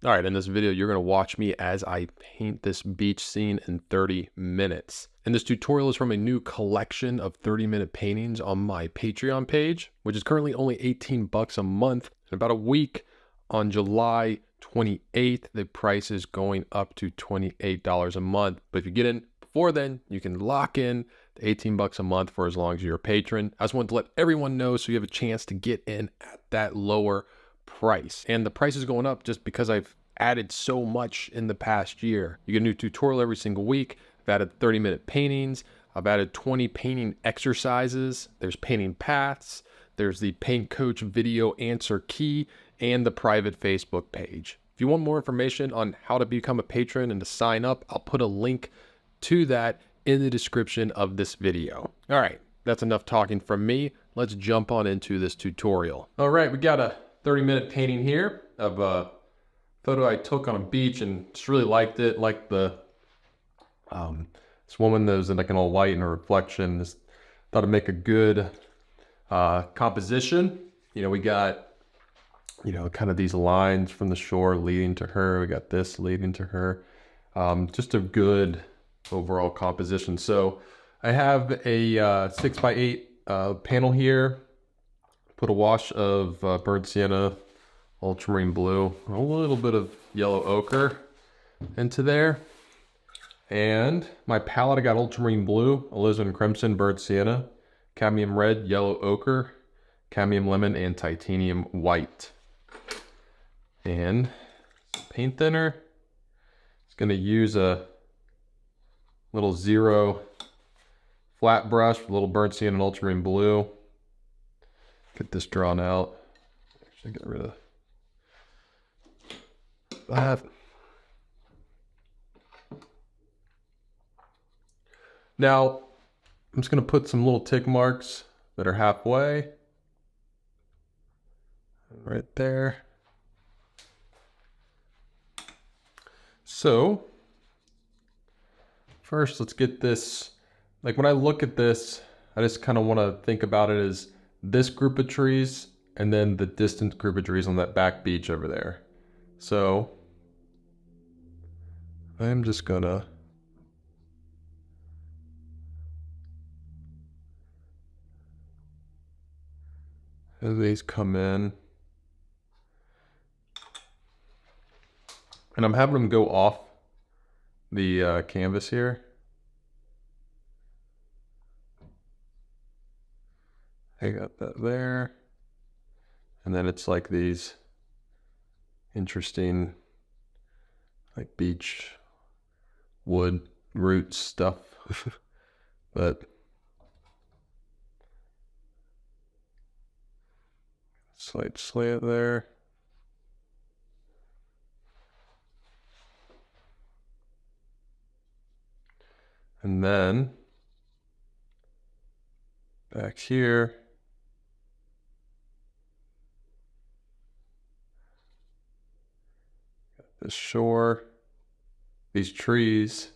All right, in this video, you're gonna watch me as I paint this beach scene in 30 minutes. And this tutorial is from a new collection of 30-minute paintings on my Patreon page, which is currently only 18 bucks a month. In about a week, on July 28th, the price is going up to $28 a month. But if you get in before then, you can lock in the 18 bucks a month for as long as you're a patron. I just wanted to let everyone know so you have a chance to get in at that lower price. And the price is going up just because I've added so much in the past year. You get a new tutorial every single week. I've added 30-minute paintings. I've added 20 painting exercises. There's painting paths. There's the Paint Coach video answer key and the private Facebook page. If you want more information on how to become a patron and to sign up, I'll put a link to that in the description of this video. All right, that's enough talking from me. Let's jump on into this tutorial. All right, we got a 30-minute painting here of a photo I took on a beach and just really liked it. Like the this woman that was in like an all white and a reflection. Just thought it'd make a good composition. You know, we got, you know, kind of these lines from the shore leading to her. We got this leading to her. Just a good overall composition. So I have a 6x8 panel here. Put a wash of burnt sienna, ultramarine blue, a little bit of yellow ochre into there. And my palette, I got ultramarine blue, alizarin crimson, burnt sienna, cadmium red, yellow ochre, cadmium lemon, and titanium white. And paint thinner. It's going to use a little 0 flat brush with a little burnt sienna and ultramarine blue. Get this drawn out. Actually, get rid of that. Now, I'm just going to put some little tick marks that are halfway. Right there. So, first, let's get this. Like when I look at this, I just kind of want to think about it as this group of trees and then the distant group of trees on that back beach over there. So I'm just gonna as these come in, and I'm having them go off the canvas here. I got that there. And then it's like these interesting like beach wood root stuff. But slight slant there. And then back here, the shore, these trees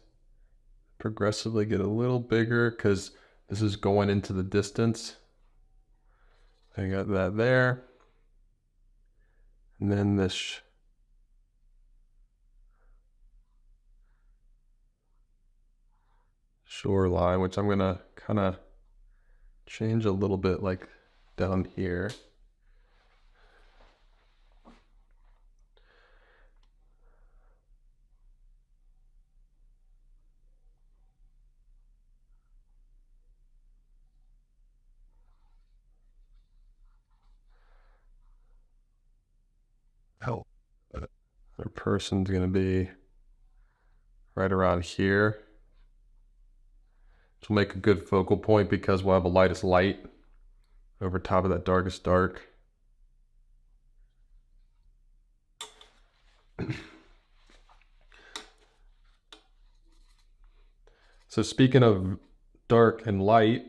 progressively get a little bigger because this is going into the distance. I got that there. And then this shoreline, which I'm gonna kind of change a little bit like down here. Oh, our person's gonna be right around here. Which will make a good focal point because we'll have a lightest light over top of that darkest dark. So speaking of dark and light,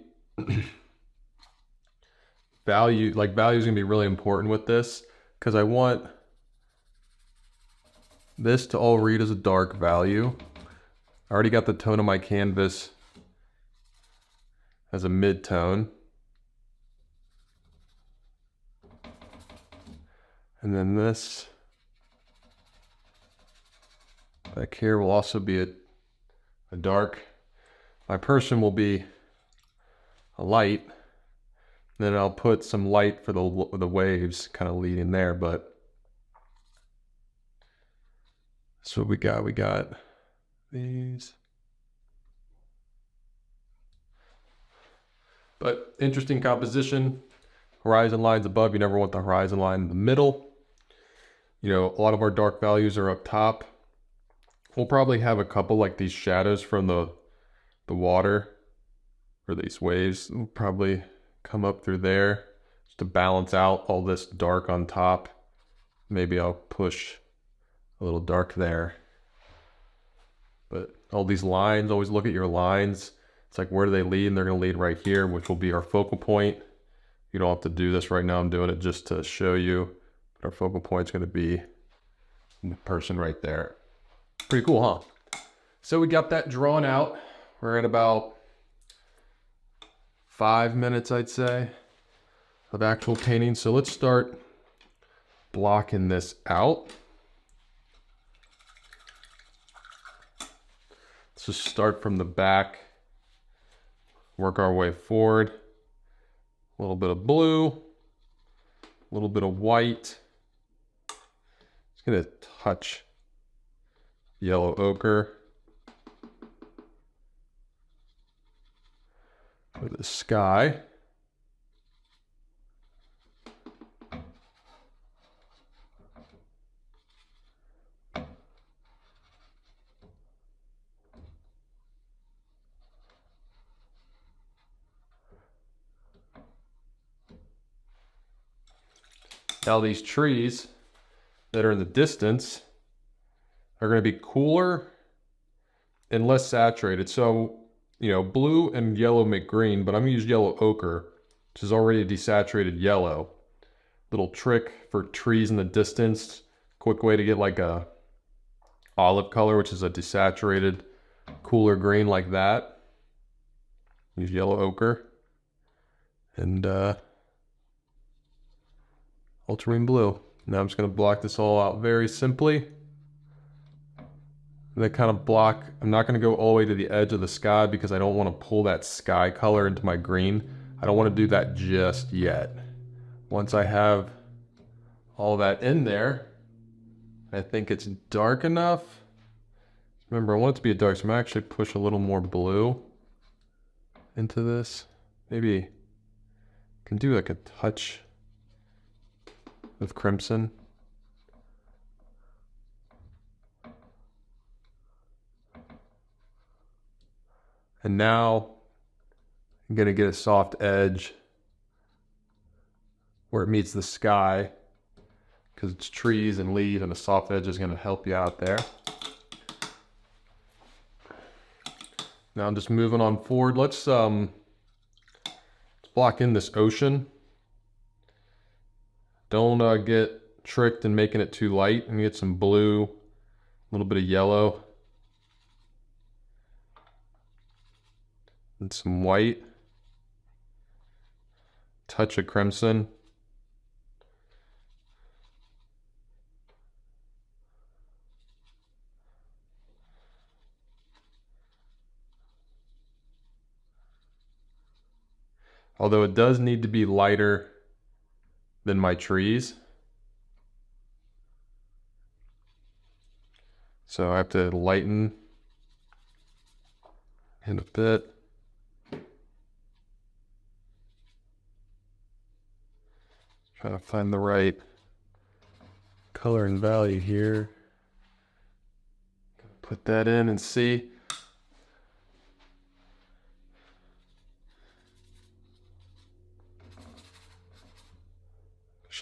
value is gonna be really important with this because I want this to all read as a dark value. I already got the tone of my canvas as a mid-tone. And then this Back here will also be a dark. My person will be a light. Then I'll put some light for the waves kind of leading there, but that's what we got. We got these. But interesting composition. Horizon lines above. You never want the horizon line in the middle. You know, a lot of our dark values are up top. We'll probably have a couple like these shadows from the water or these waves. Will probably come up through there just to balance out all this dark on top. Maybe I'll push a little dark there. But all these lines, always look at your lines. It's like, where do they lead? And they're going to lead right here, which will be our focal point. You don't have to do this right now. I'm doing it just to show you. But our focal point is going to be the person right there. Pretty cool, huh? So we got that drawn out. We're at about 5 minutes, I'd say, of actual painting. So let's start blocking this out. Let's just start from the back, work our way forward. A little bit of blue, a little bit of white. Just gonna touch yellow ochre for the sky. Now these trees that are in the distance are going to be cooler and less saturated. So, you know, blue and yellow make green, but I'm going to use yellow ochre, which is already a desaturated yellow. Little trick for trees in the distance. Quick way to get like a olive color, which is a desaturated, cooler green like that. Use yellow ochre and ultramarine blue. Now I'm just going to block this all out very simply. And then kind of block, I'm not going to go all the way to the edge of the sky because I don't want to pull that sky color into my green. I don't want to do that just yet. Once I have all that in there, I think it's dark enough. Remember, I want it to be a dark, so I'm going to actually push a little more blue into this. Maybe I can do like a touch of crimson. And now I'm going to get a soft edge where it meets the sky because it's trees and leaves, and a soft edge is going to help you out there. Now I'm just moving on forward. Let's block in this ocean. Don't get tricked in making it too light. And get some blue, a little bit of yellow, and some white. Touch of crimson. Although it does need to be lighter than my trees. So I have to lighten it a bit. Trying to find the right color and value here. Put that in and see.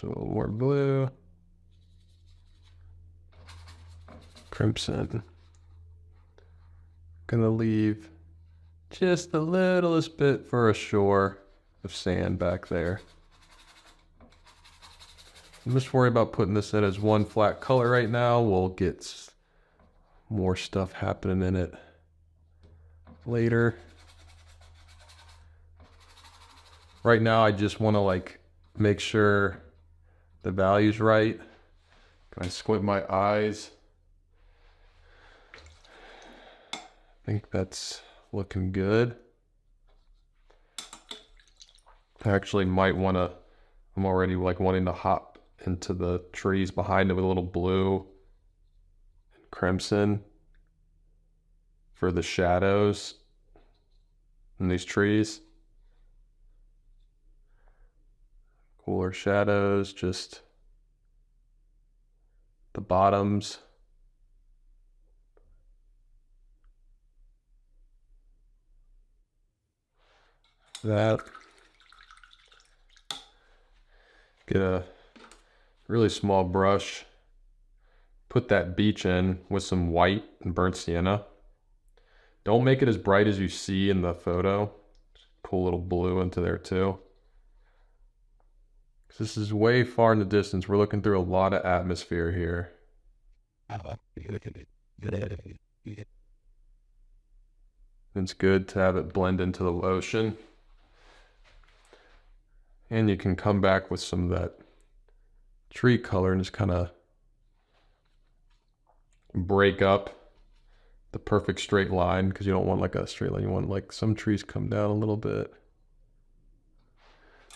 A little more blue, crimson. Gonna leave just the littlest bit for a shore of sand back there. I'm just worried about putting this in as one flat color right now. We'll get more stuff happening in it later. Right now I just want to like make sure the value's right. Can I squint my eyes? I think that's looking good. I actually might want to, I'm already like wanting to hop into the trees behind it with a little blue and crimson for the shadows in these trees. Cooler shadows, just the bottoms. That. Get a really small brush, put that beach in with some white and burnt sienna. Don't make it as bright as you see in the photo. Pull a little blue into there too. This is way far in the distance. We're looking through a lot of atmosphere here. It's good to have it blend into the ocean. And you can come back with some of that tree color and just kind of break up the perfect straight line, because you don't want like a straight line. You want like some trees come down a little bit.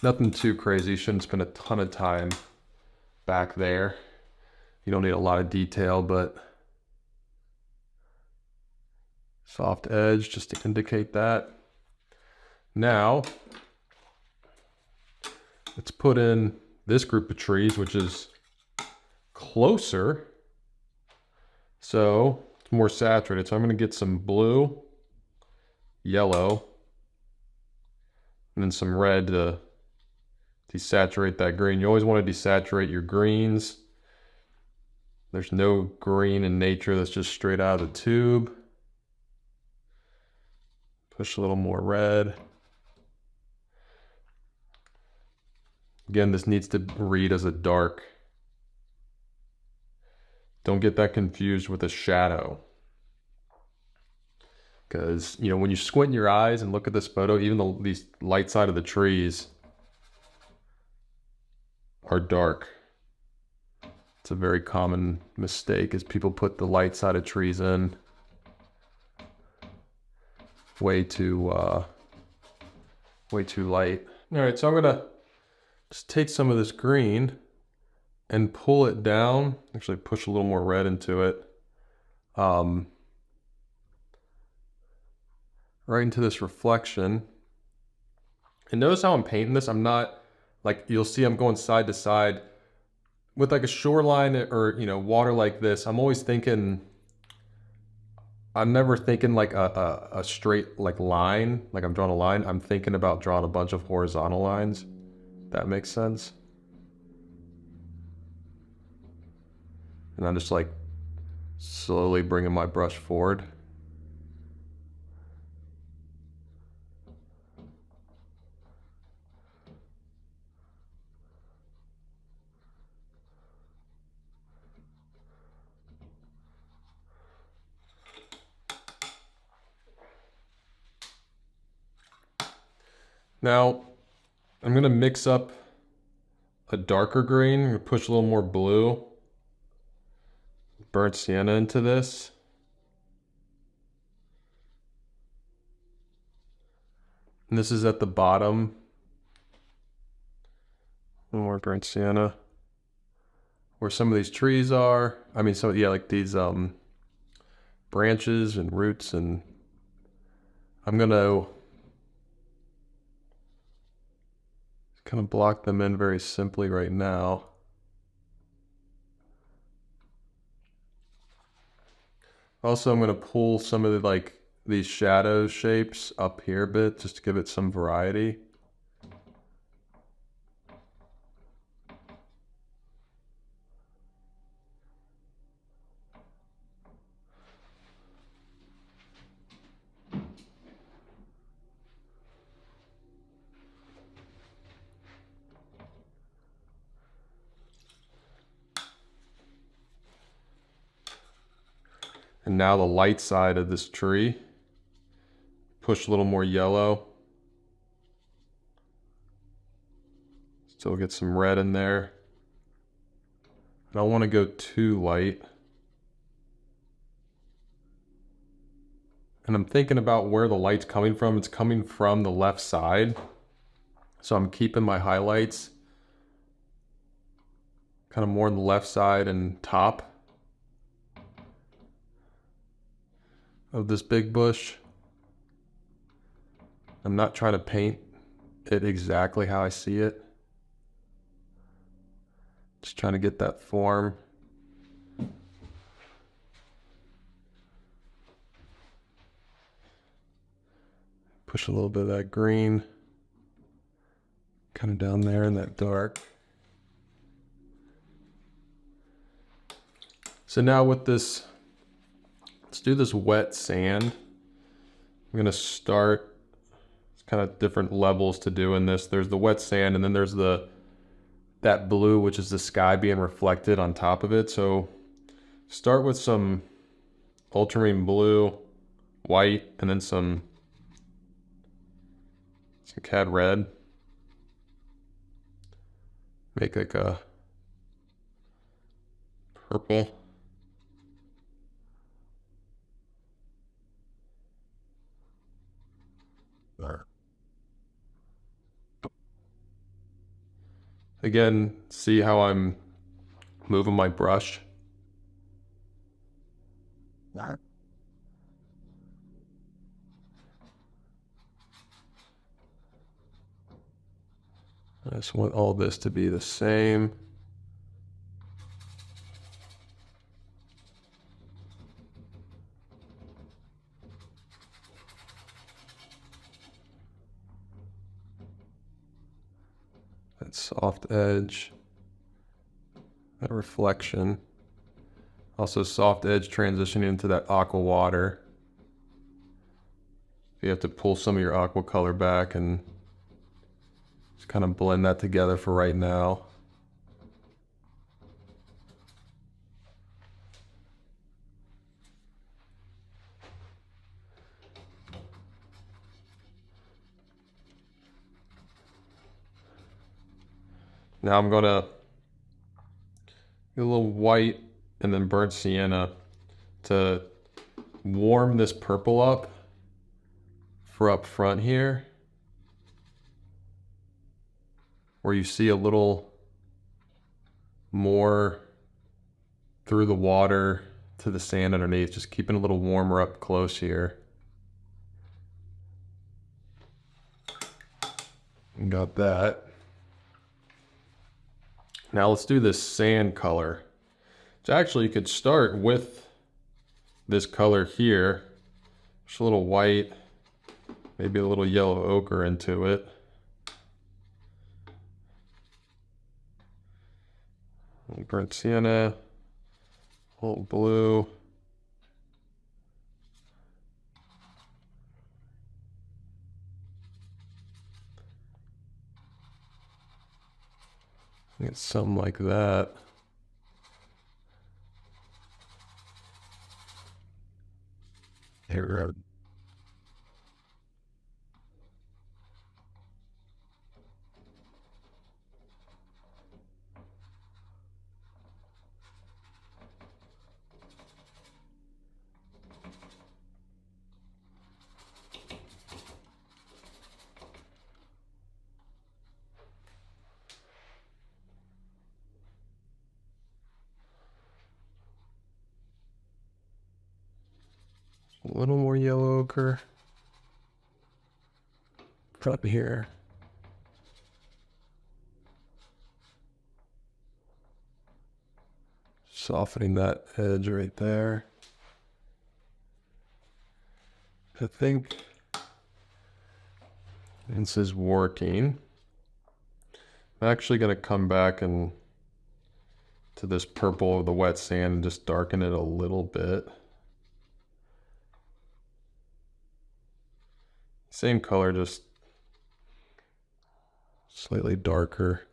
Nothing too crazy. You shouldn't spend a ton of time back there. You don't need a lot of detail, but soft edge just to indicate that. Now, let's put in this group of trees, which is closer. So it's more saturated. So I'm going to get some blue, yellow, and then some red to desaturate that green. You always want to desaturate your greens. There's no green in nature that's just straight out of the tube. Push a little more red. Again, this needs to read as a dark. Don't get that confused with a shadow. Because, you know, when you squint your eyes and look at this photo, even these light side of the trees are dark. It's a very common mistake, is people put the light side of trees in way too light. All right, so I'm gonna just take some of this green and pull it down. Actually, push a little more red into it. Right into this reflection. And notice how I'm painting this. I'm not, like, you'll see I'm going side to side. With like a shoreline or, you know, water like this, I'm always thinking, I'm never thinking like a straight like line, like I'm drawing a line. I'm thinking about drawing a bunch of horizontal lines. That makes sense. And I'm just like slowly bringing my brush forward. Now, I'm gonna mix up a darker green. I'm gonna push a little more blue, burnt sienna into this. And this is at the bottom. A little more burnt sienna. Where some of these trees are. I mean, so yeah, like these branches and roots, and I'm gonna kind of block them in very simply right now. Also, I'm gonna pull some of the, like, these shadow shapes up here a bit, just to give it some variety. And now the light side of this tree, push a little more yellow. Still get some red in there. I don't want to go too light. And I'm thinking about where the light's coming from. It's coming from the left side. So I'm keeping my highlights kind of more on the left side and top of this big bush. I'm not trying to paint it exactly how I see it. Just trying to get that form. Push a little bit of that green kind of down there in that dark. So now with this, let's do this wet sand. I'm gonna start, it's kind of different levels to do in this. There's the wet sand, and then there's that blue, which is the sky being reflected on top of it. So start with some ultramarine blue, white, and then some cad red. Make like a purple. There. Again, see how I'm moving my brush? There. I just want all this to be the same. That soft edge, that reflection. Also soft edge transitioning into that aqua water. You have to pull some of your aqua color back and just kind of blend that together for right now. Now I'm gonna get a little white and then burnt sienna to warm this purple up for up front here, where you see a little more through the water to the sand underneath, just keeping a little warmer up close here. Got that. Now let's do this sand color. So actually you could start with this color here, just a little white, maybe a little yellow ochre into it. Burnt sienna, a little blue. Get something like that. Here. A little more yellow ochre up here. Softening that edge right there. I think this is working. I'm actually going to come back and to this purple of the wet sand and just darken it a little bit. Same color, just slightly darker.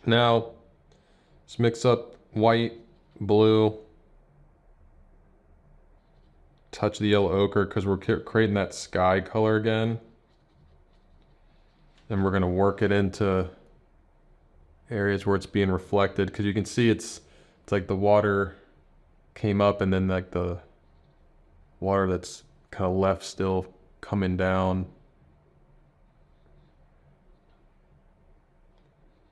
Now, let's mix up white, blue, touch the yellow ochre because we're creating that sky color again. Then we're gonna work it into areas where it's being reflected because you can see it's like the water came up and then like the water that's kind of left still coming down.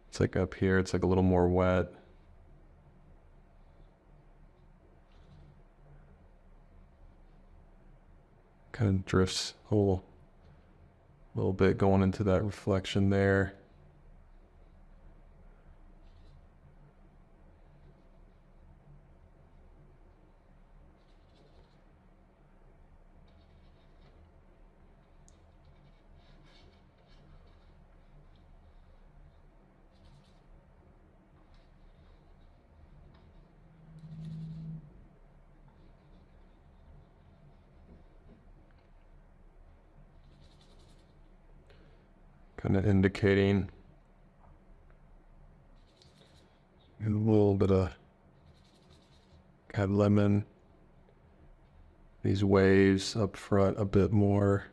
It's like up here, it's like a little more wet. Kind of drifts a little bit going into that reflection there. Kind of indicating a little bit of lemon. These waves up front a bit more.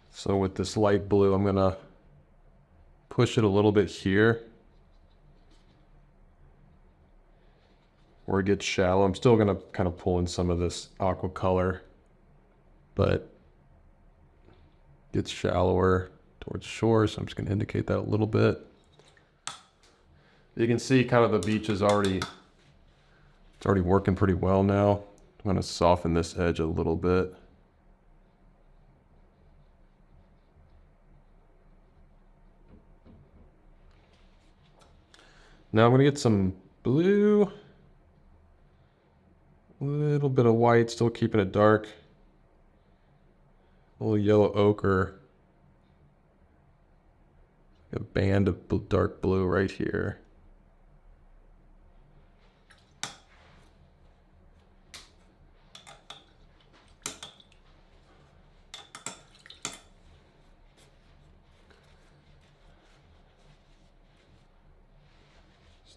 So with this light blue, I'm gonna push it a little bit here where it gets shallow. I'm still gonna kind of pull in some of this aqua color, but gets shallower towards shore. So I'm just gonna indicate that a little bit. You can see kind of the beach is already working pretty well now. I'm gonna soften this edge a little bit. Now I'm gonna get some blue, a little bit of white, still keeping it dark. A little yellow ochre. A band of dark blue right here.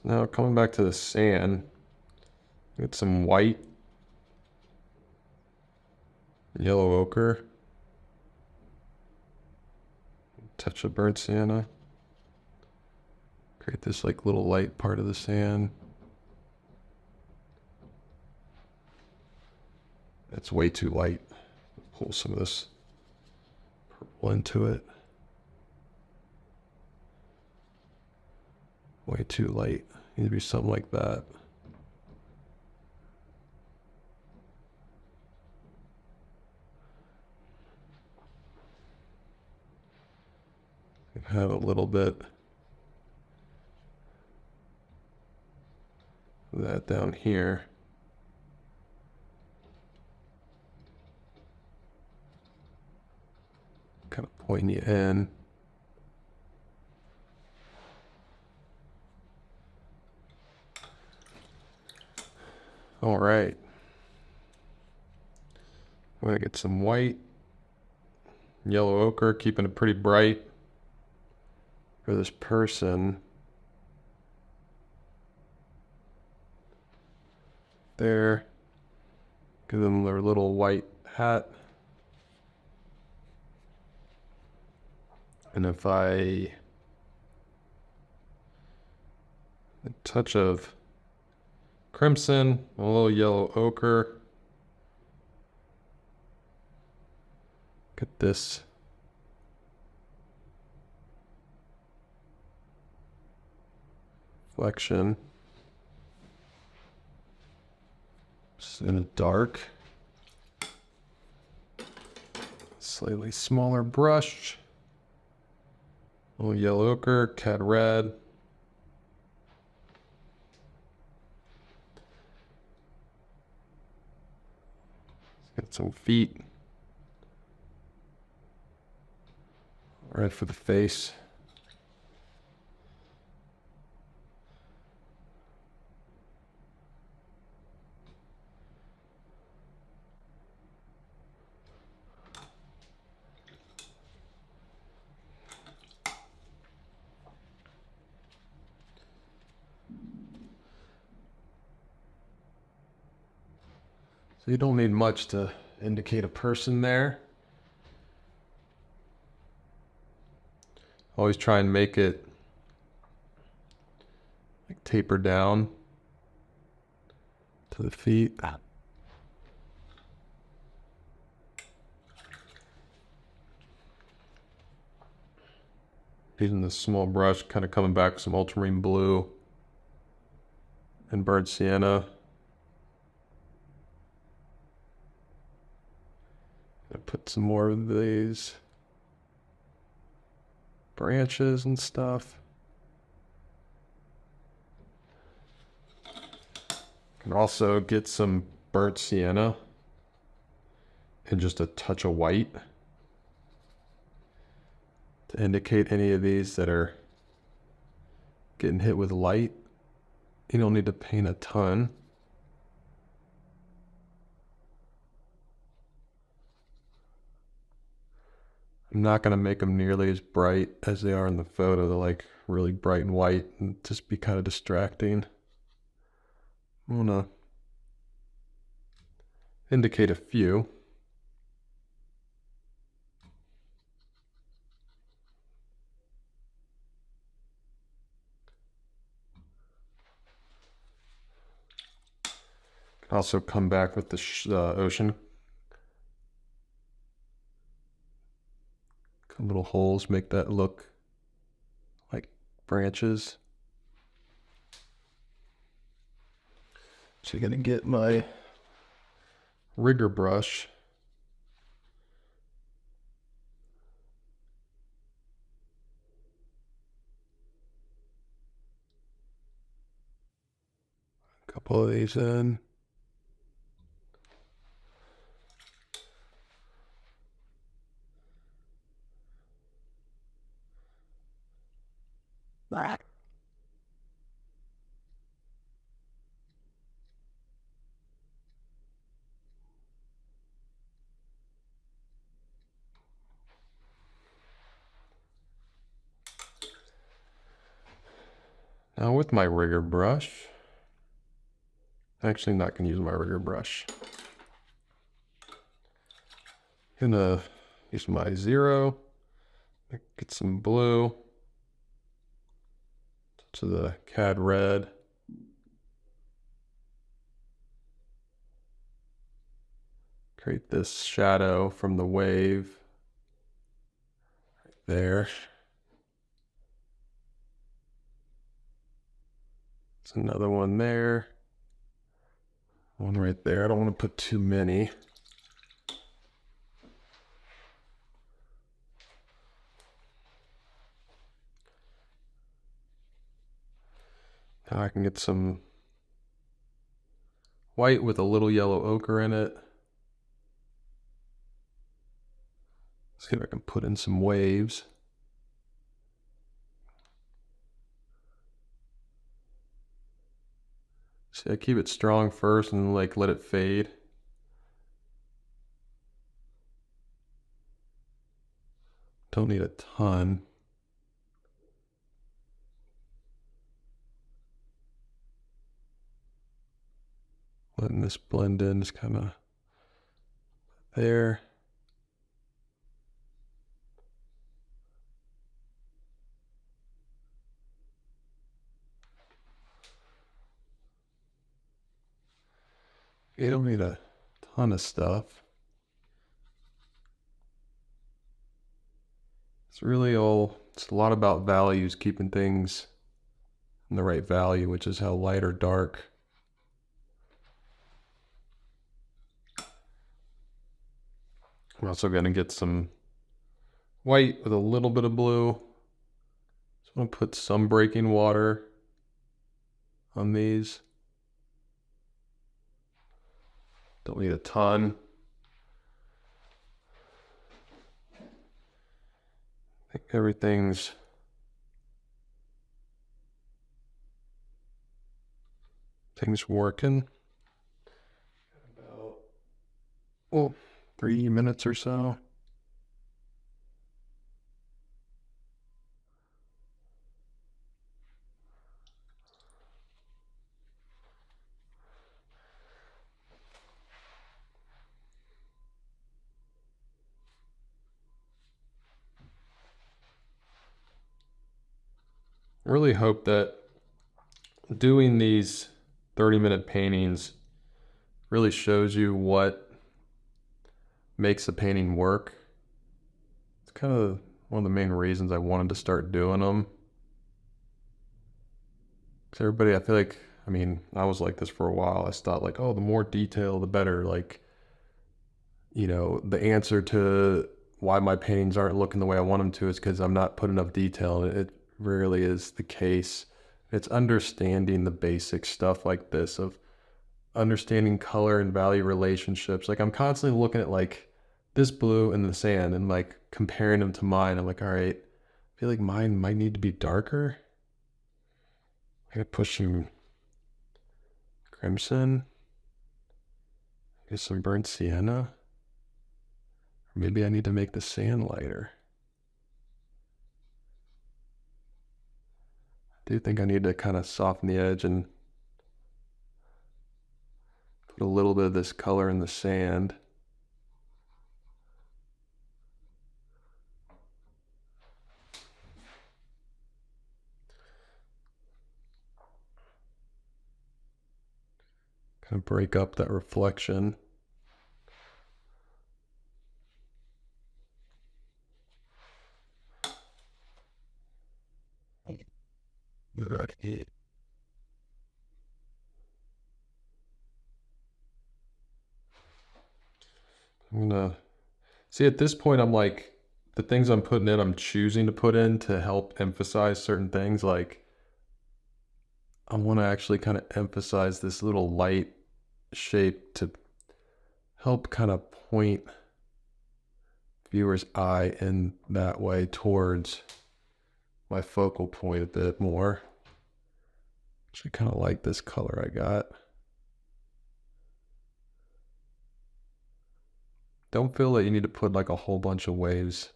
Now coming back to the sand, get some white, yellow ochre, touch of burnt sienna. Create this like little light part of the sand. It's way too light. Pull some of this purple into it. Way too light. Need to be something like that. Have a little bit of that down here. Kind of pointy in. All right. I'm gonna get some white, yellow ochre, keeping it pretty bright for this person. There. Give them their little white hat. And if a touch of crimson, a little yellow ochre. Get this reflection. Just in a dark, slightly smaller brush. A little yellow ochre, cad red. Get some feet. Red for the face. So you don't need much to indicate a person there. Always try and make it like taper down to the feet. Using this small brush, kind of coming back with some ultramarine blue and burnt sienna. Gonna put some more of these branches and stuff. Can also get some burnt sienna and just a touch of white to indicate any of these that are getting hit with light. You don't need to paint a ton. I'm not going to make them nearly as bright as they are in the photo. They're like really bright and white and just be kind of distracting. I want to indicate a few. Also come back with the ocean. Little holes, make that look like branches. So you're gonna get my rigger brush. A couple of these in. Now with my rigger brush, actually not gonna use my rigger brush. Gonna use my 0, get some blue, to the cad red. Create this shadow from the wave right there. There's another one there. One right there. I don't want to put too many. Now I can get some white with a little yellow ochre in it. See if I can put in some waves. See, I keep it strong first and like let it fade. Don't need a ton. Letting this blend in, just kind of there. You don't need a ton of stuff. It's really it's a lot about values, keeping things in the right value, which is how light or dark. I'm also going to get some white with a little bit of blue. Just want to put some breaking water on these. Don't need a ton. I think everything's working. About 3 minutes or so. really hope that doing these 30-minute paintings really shows you what makes a painting work. It's kind of one of the main reasons I wanted to start doing them. Because everybody, I feel like, I mean, I was like this for a while. I thought like, oh, the more detail, the better. Like, you know, the answer to why my paintings aren't looking the way I want them to is because I'm not putting enough detail. It rarely is the case. It's understanding the basic stuff like this of understanding color and value relationships. Like I'm constantly looking at like this blue and the sand and like comparing them to mine. I'm like, all right, I feel like mine might need to be darker. I gotta push some crimson, get some burnt sienna. Or maybe I need to make the sand lighter. I do think I need to kind of soften the edge and put a little bit of this color in the sand. Kind of break up that reflection. I'm gonna see at this point, I'm like, the things I'm putting in, I'm choosing to put in to help emphasize certain things. Like, I want to actually kind of emphasize this little light shape to help kind of point viewer's eye in that way towards my focal point a bit more. Actually, kind of like this color I got. Don't feel that you need to put like a whole bunch of waves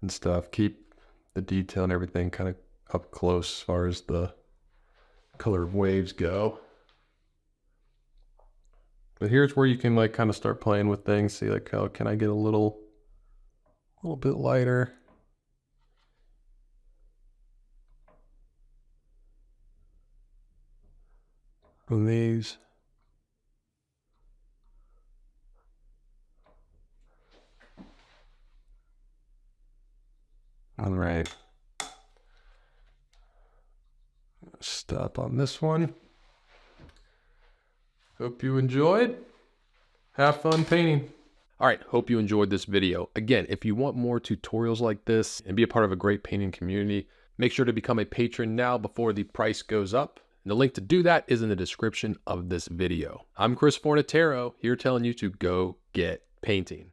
and stuff. Keep the detail and everything kind of up close as far as the color of waves go. But here's where you can like kind of start playing with things. See like, how can I get a little bit lighter? On these. All right. Stop on this one. Hope you enjoyed. Have fun painting. All right, hope you enjoyed this video. Again, if you want more tutorials like this and be a part of a great painting community, make sure to become a patron now before the price goes up. And the link to do that is in the description of this video. I'm Chris Fornatero, here telling you to go get painting.